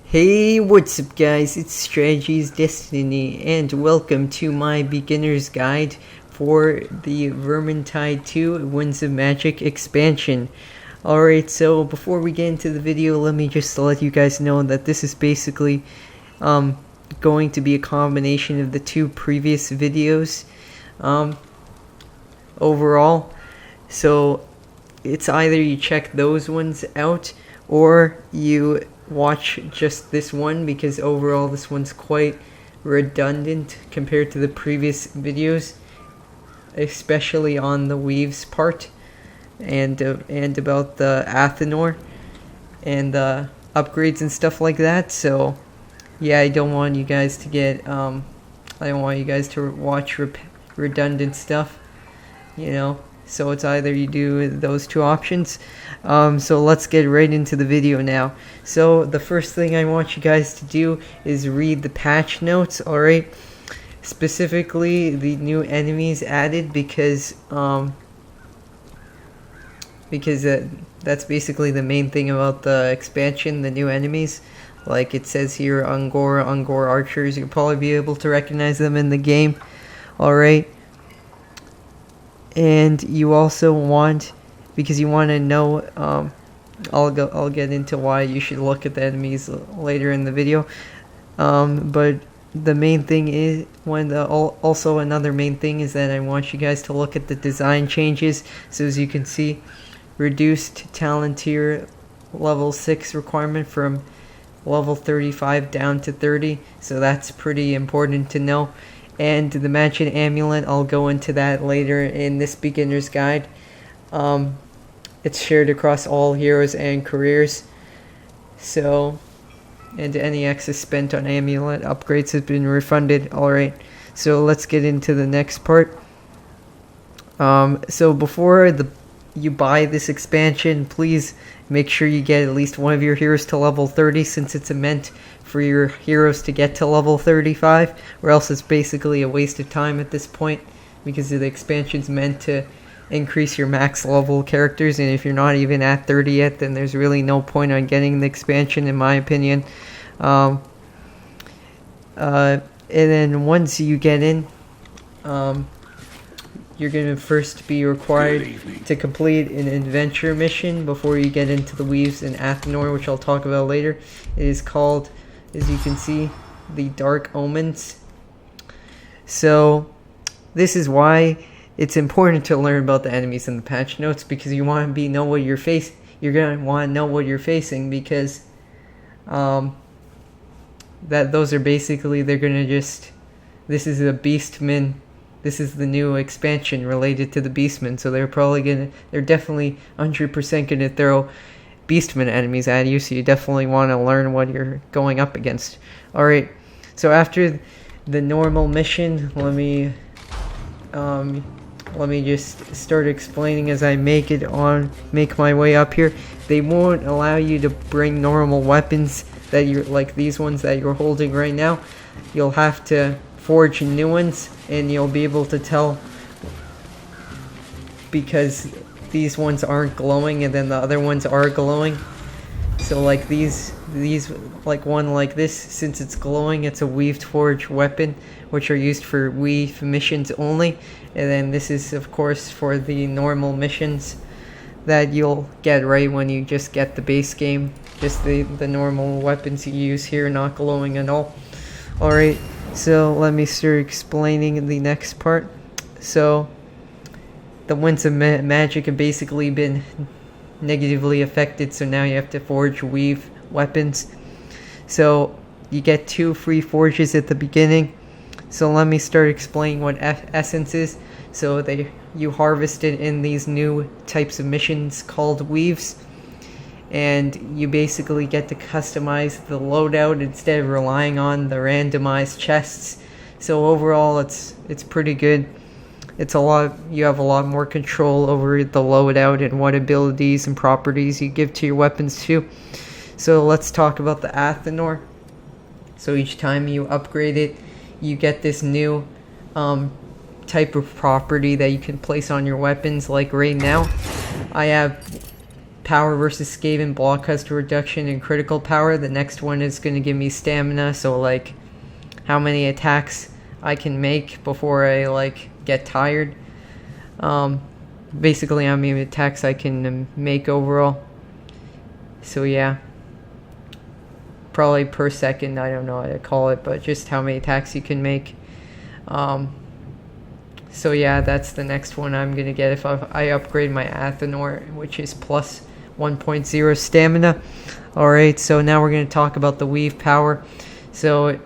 Hey, what's up guys, it's Strategies Destiny and welcome to my beginner's guide for the Vermintide 2 Winds of Magic expansion. Alright, so before we get into the video, let me just let you guys know that this is basically going to be a combination of the two previous videos overall. So it's either you check those ones out or you watch just this one, because overall this one's quite redundant compared to the previous videos, especially on the weaves part and about the Athenor and the upgrades and stuff like that. So yeah, I don't want you guys to get I don't want you guys to watch redundant stuff, you know. So it's either you do those two options. So let's get right into the video now. So the first thing I want you guys to do is read the patch notes, alright? Specifically the new enemies added, because that's basically the main thing about the expansion, the new enemies. Like it says here, Ungor archers, you'll probably be able to recognize them in the game, alright? And you also want, because you want to know, I'll get into why you should look at the enemies later in the video. But the main thing is, also another main thing is that I want you guys to look at the design changes. So as you can see, reduced talent tier level 6 requirement from level 35 down to 30. So that's pretty important to know. And the magic amulet, I'll go into that later in this beginner's guide. It's shared across all heroes and careers. So, and any excess spent on amulet upgrades has been refunded. Alright, so let's get into the next part. So before you buy this expansion, please make sure you get at least one of your heroes to level 30, since it's meant for your heroes to get to level 35, or else it's basically a waste of time at this point, because the expansion's meant to increase your max level characters, and if you're not even at 30 yet, then there's really no point on getting the expansion, in my opinion. And then once you get in, you're going to first be required to complete an adventure mission before you get into the Weaves in Athenor, which I'll talk about later. It is called, as you can see, the Dark Omens. So this is why it's important to learn about the enemies in the patch notes, because you want to know what you're facing. You're going to want to know what you're facing, because those are basically, they're going to just, this is a Beastman. This is the new expansion related to the Beastmen, so they're definitely 100% gonna throw Beastmen enemies at you, so you definitely want to learn what you're going up against. Alright, so after the normal mission, let me just start explaining as I make my way up here. They won't allow you to bring normal weapons that you're, like these ones that you're holding right now. You'll have to forge new ones, and you'll be able to tell, because these ones aren't glowing and then the other ones are glowing. So like these like one like this, since it's glowing, it's a weaved forged weapon, which are used for weave missions only. And then this is of course for the normal missions that you'll get right when you just get the base game, just the normal weapons you use here, not glowing at all. Alright, so let me start explaining the next part. So the Winds of Magic have basically been negatively affected, so now you have to forge weave weapons. So you get 2 free forges at the beginning. So let me start explaining what essence is. So you harvest it in these new types of missions called weaves, and you basically get to customize the loadout instead of relying on the randomized chests. So overall it's pretty good. You have a lot more control over the loadout and what abilities and properties you give to your weapons too. So let's talk about the Athenor. So each time you upgrade it, you get this new type of property that you can place on your weapons. Like right now, I have power versus Skaven, block cost reduction, and critical power. The next one is going to give me stamina, so like how many attacks I can make before I like get tired. Basically how many attacks I can make overall. So yeah, probably per second, I don't know how to call it, but just how many attacks you can make. So yeah, that's the next one I'm gonna get if I upgrade my Athenor, which is plus 1.0 stamina. Alright, so now we're gonna talk about the weave power. So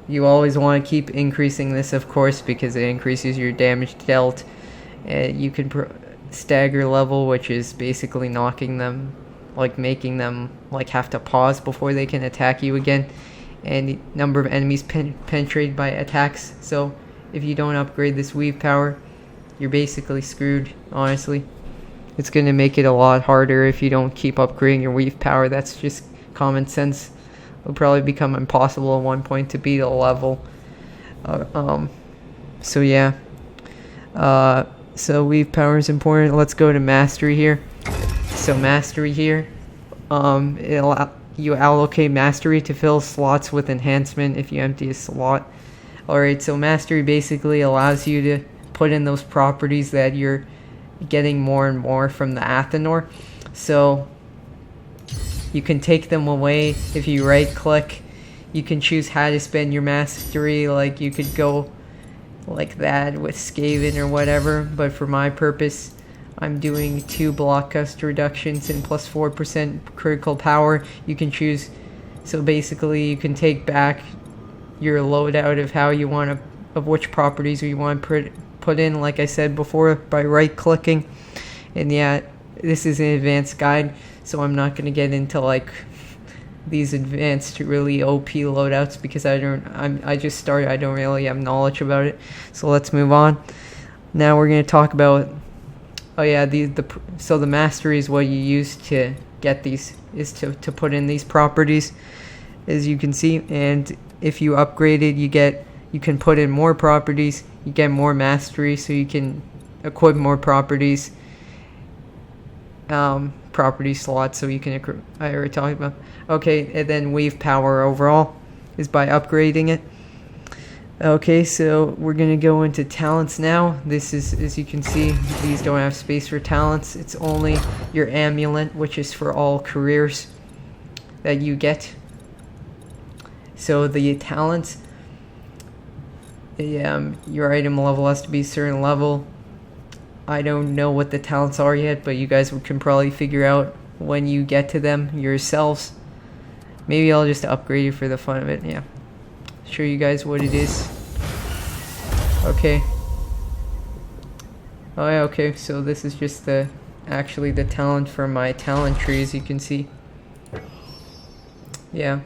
you always want to keep increasing this, of course, because it increases your damage dealt. You can stagger level, which is basically knocking them, like making them like have to pause before they can attack you again. And number of enemies penetrated by attacks. So if you don't upgrade this weave power, you're basically screwed, honestly. It's going to make it a lot harder if you don't keep upgrading your weave power. That's just common sense. It'll probably become impossible at one point to beat a level. So yeah. So weave power is important. Let's go to mastery here. So mastery here, you allocate mastery to fill slots with enhancement if you empty a slot. Alright, so mastery basically allows you to put in those properties that you're getting more and more from the Athenor. So you can take them away if you right click. You can choose how to spend your mastery, like you could go like that with Skaven or whatever, but for my purpose I'm doing 2 block cost reductions and plus 4% critical power. You can choose, so basically you can take back your loadout of how you want to, of which properties you want to put in, like I said before, by right clicking. And yeah, this is an advanced guide, so I'm not going to get into like these advanced really OP loadouts because I just started, I don't really have knowledge about it. So let's move on. Now we're going to talk about, oh yeah, so the mastery is what you use to get these, is to put in these properties, as you can see. And if you upgrade it, you can put in more properties, you get more mastery, so you can equip more properties, property slots, so you can, I already talked about. Okay, and then wave power overall is by upgrading it. Okay, so we're gonna go into talents now. This is, as you can see, these don't have space for talents. It's only your amulet, which is for all careers that you get. So the talents, your item level has to be a certain level. I don't know what the talents are yet, but you guys can probably figure out when you get to them yourselves. Maybe I'll just upgrade it for the fun of it. Yeah, show you guys what it is. Okay. Oh yeah, okay, so this is just actually the talent from my talent tree, as you can see. Yeah,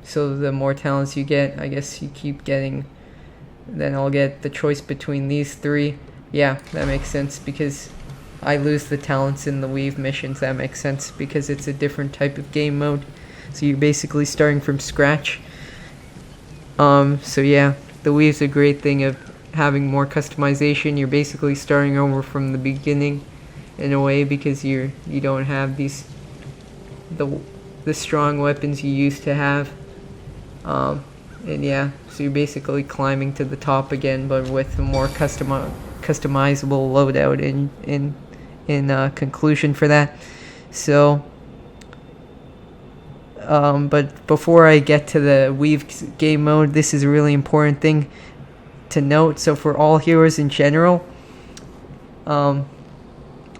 so the more talents you get, I guess you keep getting, then I'll get the choice between these 3. Yeah, that makes sense, because I lose the talents in the weave missions. That makes sense, because it's a different type of game mode. So you're basically starting from scratch. So yeah, the weave's a great thing of having more customization. You're basically starting over from the beginning in a way, because you don't have these the strong weapons you used to have. And yeah, so you're basically climbing to the top again, but with a more customizable loadout in conclusion for that. So but before I get to the weave game mode, this is a really important thing to note. So for all heroes in general,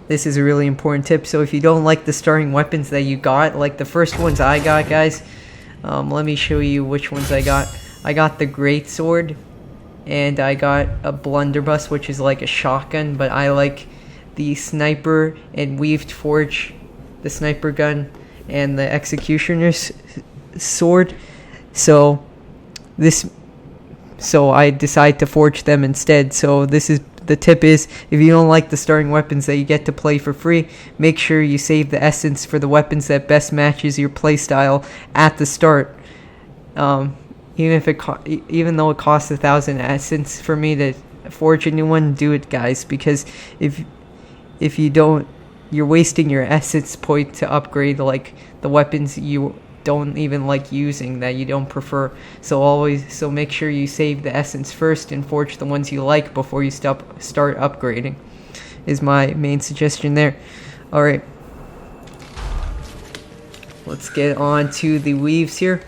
this is a really important tip. So if you don't like the starting weapons that you got, like the first ones I got, guys, let me show you which ones I got. I got the great sword, and I got a blunderbuss, which is like a shotgun, but I like the sniper and weaved forge, the sniper gun, and the executioner's sword. So I decide to forge them instead. So this is the tip: is if you don't like the starting weapons that you get to play for free, make sure you save the essence for the weapons that best matches your playstyle at the start. Even though it costs 1,000 essence for me to forge a new one, do it, guys, because if you don't you're wasting your essence point to upgrade like the weapons you don't even like using, that you don't prefer. So make sure you save the essence first and forge the ones you like before you start upgrading, is my main suggestion there. Alright, let's get on to the weaves here.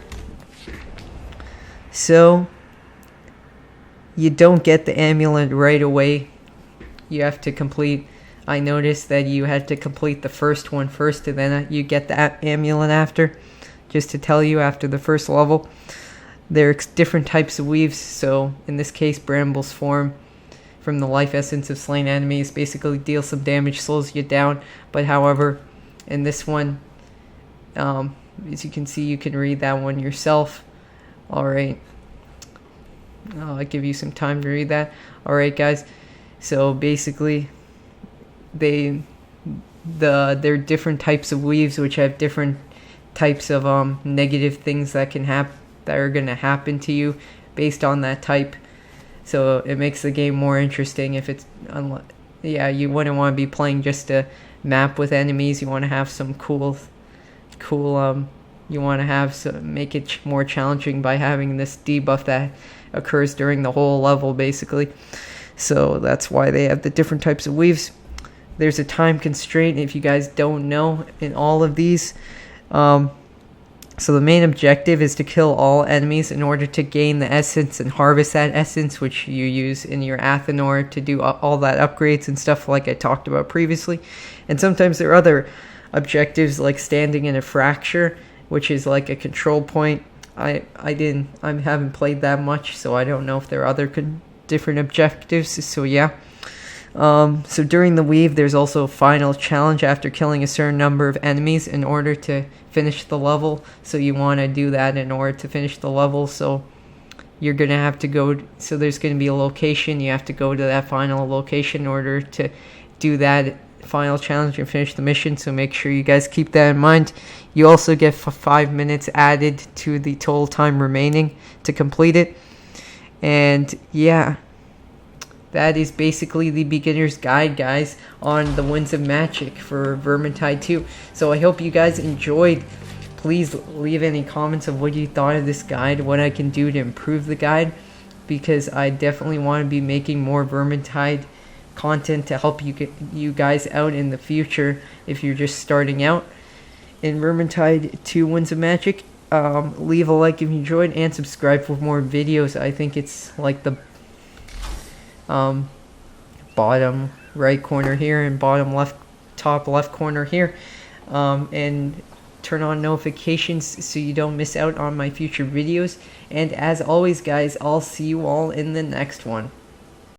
So you don't get the amulet right away. You have to complete, I noticed that you had to complete the first one first, and then you get the amulet after. Just to tell you, after the first level, there are different types of weaves. So in this case, Bramble's form from the life essence of slain enemies basically deals some damage, slows you down. But however, in this one, as you can see, you can read that one yourself. Alright, I'll give you some time to read that. Alright guys, so basically there are different types of weaves which have different types of negative things that are going to happen to you based on that type. So it makes the game more interesting. If it's you wouldn't want to be playing just a map with enemies. You want to have some cool you want to have make it more challenging by having this debuff that occurs during the whole level basically. So that's why they have the different types of weaves. There's a time constraint if you guys don't know in all of these. So the main objective is to kill all enemies in order to gain the essence and harvest that essence, which you use in your Athenor to do all that upgrades and stuff like I talked about previously. And sometimes there are other objectives like standing in a fracture, which is like a control point. I haven't played that much, so I don't know if there are other different objectives. So yeah. So during the weave, there's also a final challenge after killing a certain number of enemies in order to finish the level. So you want to do that in order to finish the level. So you're going to have to go, so there's going to be a location. You have to go to that final location in order to do that final challenge and finish the mission. So make sure you guys keep that in mind. You also get 5 minutes added to the total time remaining to complete it. And yeah, that is basically the beginner's guide, guys, on the Winds of Magic for Vermintide 2. So I hope you guys enjoyed. Please leave any comments of what you thought of this guide, what I can do to improve the guide, because I definitely want to be making more Vermintide content to help you guys out in the future if you're just starting out in Vermintide 2 Winds of Magic. Leave a like if you enjoyed and subscribe for more videos. I think it's like the bottom right corner here and bottom top left corner here, and turn on notifications so you don't miss out on my future videos. And as always guys, I'll see you all in the next one.